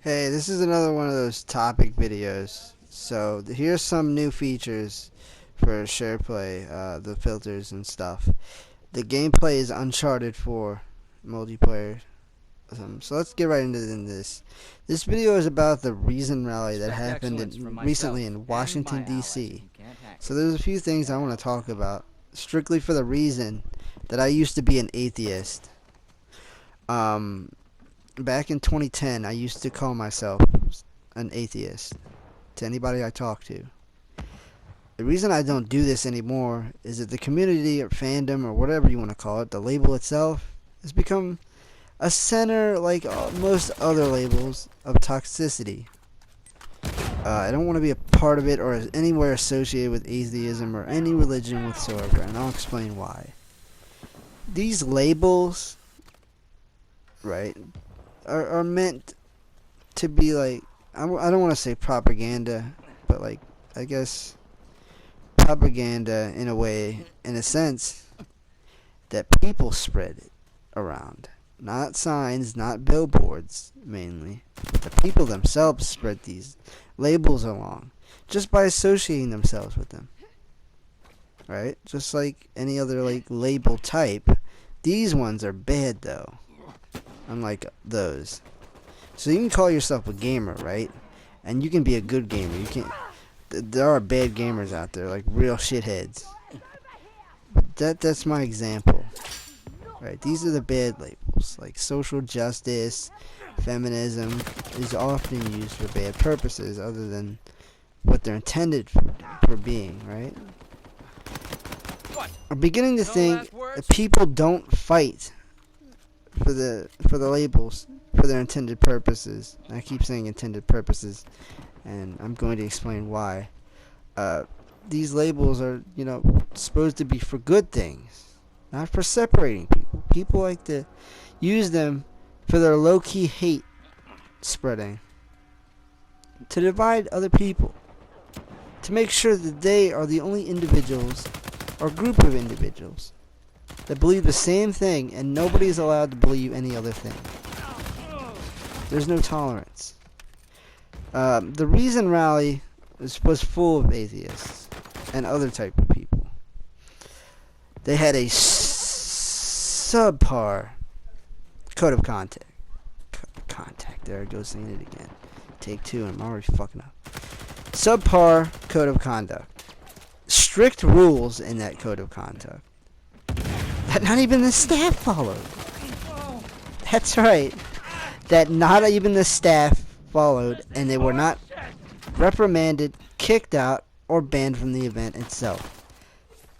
Hey, this is another one of those topic videos. So here's some new features for SharePlay, the filters and stuff. The gameplay is Uncharted 4 multiplayer. So let's get right into this. This video is about the Reason rally that happened recently in Washington, D.C. So there's a few things I want to talk about, strictly for the reason that I used to be an atheist. Back in 2010, I used to call myself an atheist to anybody I talk to. The reason I don't do this anymore is that the community or fandom or whatever you want to call it, the label itself, has become a center, like most other labels, of toxicity. I don't want to be a part of it or anywhere associated with atheism or any religion whatsoever, and I'll explain why. These labels, right, are meant to be like, I don't want to say propaganda, but like, I guess propaganda in a way, in a sense, that people spread it around. Not signs, not billboards, mainly. The people themselves spread these labels along, just by associating themselves with them. Right? Just like any other like label type, these ones are bad though. Unlike those. So you can call yourself a gamer, right? And you can be a good gamer. You can. There are bad gamers out there, like real shitheads. But that's my example. Right? These are the bad labels, like social justice, feminism is often used for bad purposes, other than what they're intended for being, right? I'm beginning to think that people don't fight for the labels for their intended purposes. I keep saying intended purposes, and I'm going to explain why. These labels are, supposed to be for good things, not for separating people. People like to use them for their low-key hate spreading, to divide other people, to make sure that they are the only individuals or group of individuals that believe the same thing, and nobody is allowed to believe any other thing. There's no tolerance. The Reason rally was full of atheists and other type of people. They had a subpar code of contact. There it goes, saying it again. Take two, and I'm already fucking up. Subpar code of conduct. Strict rules in that code of conduct that not even the staff followed. That's right. That not even the staff followed, and they were not reprimanded, kicked out, or banned from the event itself.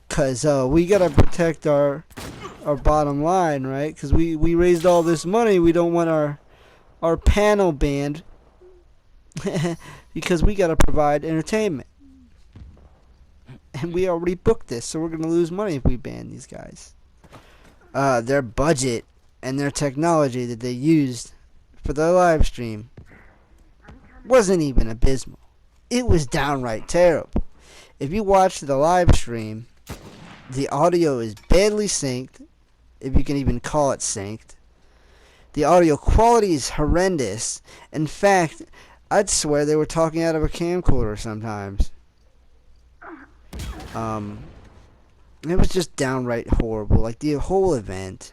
Because we got to protect our bottom line, right? Because we raised all this money. We don't want our panel banned because we got to provide entertainment. And we already booked this, so we're going to lose money if we ban these guys. Their budget and their technology that they used for their live stream wasn't even abysmal. It was downright terrible. If you watch the live stream, the audio is badly synced, if you can even call it synced. The audio quality is horrendous. In fact, I'd swear they were talking out of a camcorder sometimes. It was just downright horrible. Like, the whole event.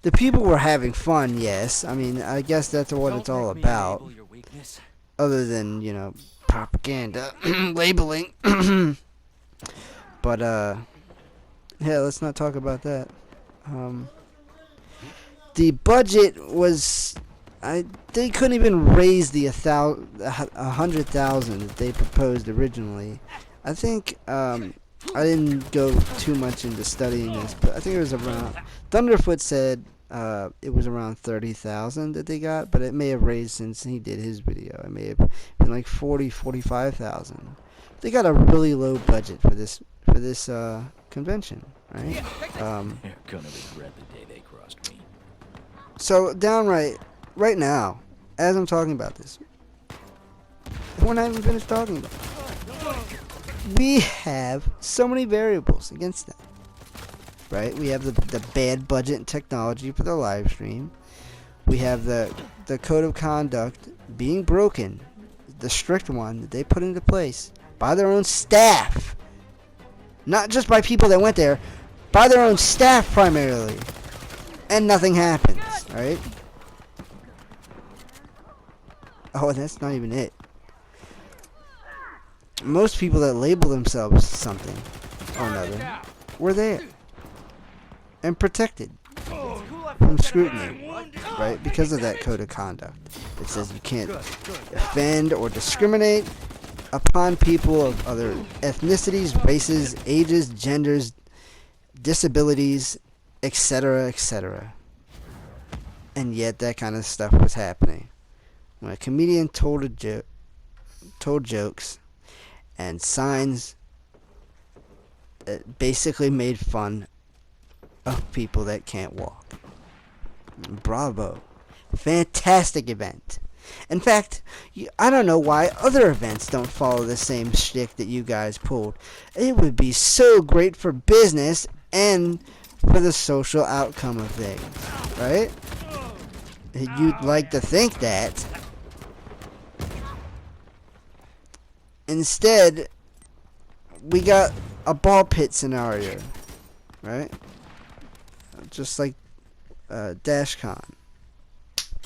The people were having fun, yes. I mean, I guess that's what it's all about. Other than, propaganda, labeling. But, yeah, let's not talk about that. The budget was... they couldn't even raise the 100,000 that they proposed originally. I think, I didn't go too much into studying this, but I think it was around... Thunderfoot said it was around 30,000 that they got, but it may have raised since he did his video. It may have been like 45,000. They got a really low budget for this convention, right? They're gonna regret the day they crossed me. So downright, right now, as I'm talking about this, we're not even finished talking about it. We have so many variables against them, right? We have the bad budget and technology for the live stream. We have the code of conduct being broken, the strict one that they put into place by their own staff, not just by people that went there, by their own staff primarily, and nothing happens, right? Oh, and that's not even it. Most people that label themselves something or another were there and protected from scrutiny, right? Because of that code of conduct. It says you can't offend or discriminate upon people of other ethnicities, races, ages, genders, disabilities, etc., etc. And yet that kind of stuff was happening. When a comedian told jokes and signs that basically made fun of people that can't walk. Bravo. Fantastic event. In fact, I don't know why other events don't follow the same shtick that you guys pulled. It would be so great for business and for the social outcome of things, right? You'd like to think that. Instead, we got a ball pit scenario, right? Just like DashCon.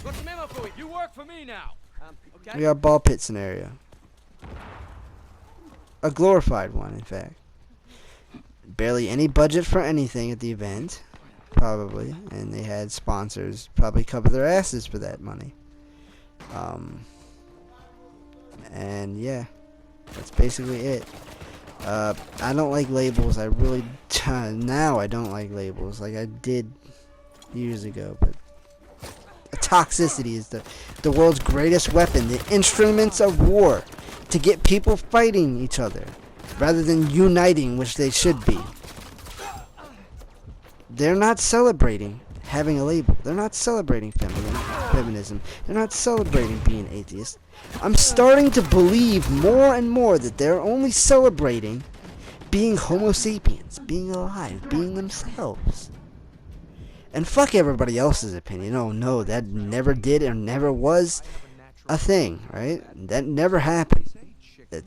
Got some ammo for you. You work for me now. Okay. We got a ball pit scenario. A glorified one, in fact. Barely any budget for anything at the event, probably, and they had sponsors probably cover their asses for that money. And yeah, that's basically it. I don't like labels. I really now I don't like labels like I did years ago. But toxicity is the world's greatest weapon. The instruments of war to get people fighting each other rather than uniting, which they should be. They're not celebrating having a label. They're not celebrating feminism. They're not celebrating being atheist. I'm starting to believe more and more that they're only celebrating being Homo sapiens, being alive, being themselves. And fuck everybody else's opinion. Oh no, that never did or never was a thing, right? That never happened. That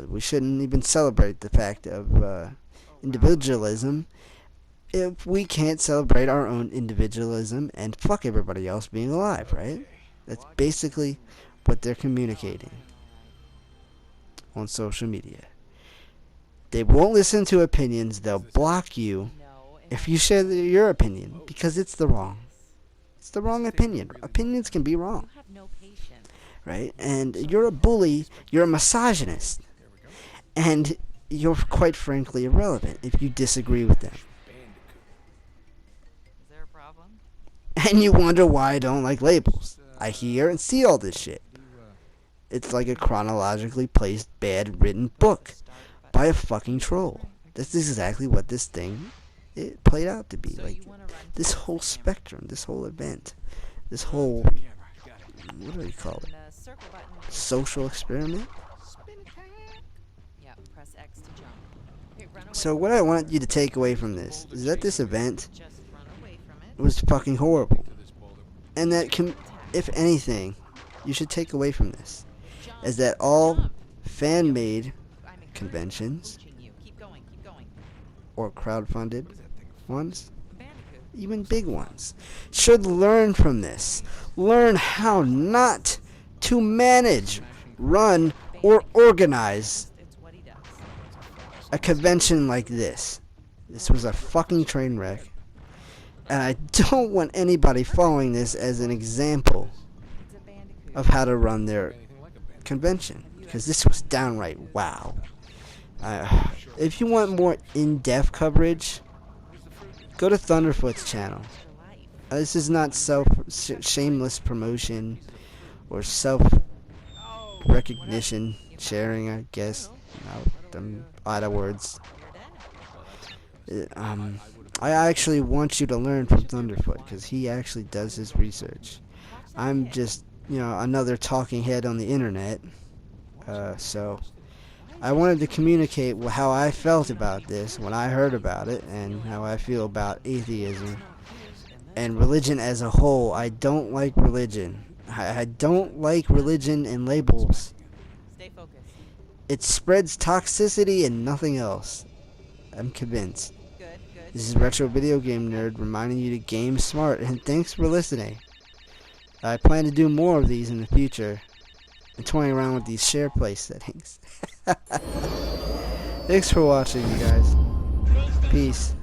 we shouldn't even celebrate the fact of individualism if we can't celebrate our own individualism and fuck everybody else being alive, right? That's basically what they're communicating on social media. They won't listen to opinions. They'll block you if you share your opinion because it's the wrong opinion. Opinions can be wrong, right? And you're a bully, you're a misogynist, and you're quite frankly irrelevant if you disagree with them. Is there a problem? And you wonder why I don't like labels. I hear and see all this shit. It's like a chronologically placed bad written book by a fucking troll. That's exactly what this thing it played out to be. Like this whole spectrum, this whole event, this whole, what do you call it? Social experiment? Yeah, press X to jump. Here, run away So what I want you to take away from this is that this event Just run away from it. was fucking horrible. And that, if anything, you should take away from this is that all fan-made conventions Keep going, keep going. or crowd-funded ones, Bandicoot. even big ones, should learn from this. Learn how not to manage, run, or organize It's what he does. a convention like this. This was a fucking train wreck. And I don't want anybody following this as an example It's a bandicoot. of how to run their convention. Because this was downright wow. If you want more in-depth coverage, go to Thunderfoot's channel. This is not shameless promotion or self-recognition sharing, I guess. Them other words. I actually want you to learn from Thunderfoot because he actually does his research. I'm just, another talking head on the internet. So I wanted to communicate how I felt about this when I heard about it and how I feel about atheism and religion as a whole. I don't like religion. I don't like religion and labels. Stay focused. It spreads toxicity and nothing else. I'm convinced. Good, good. This is Retro Video Game Nerd reminding you to game smart, and thanks for listening. I plan to do more of these in the future and toying around with these SharePlay settings. Thanks for watching, you guys. Peace.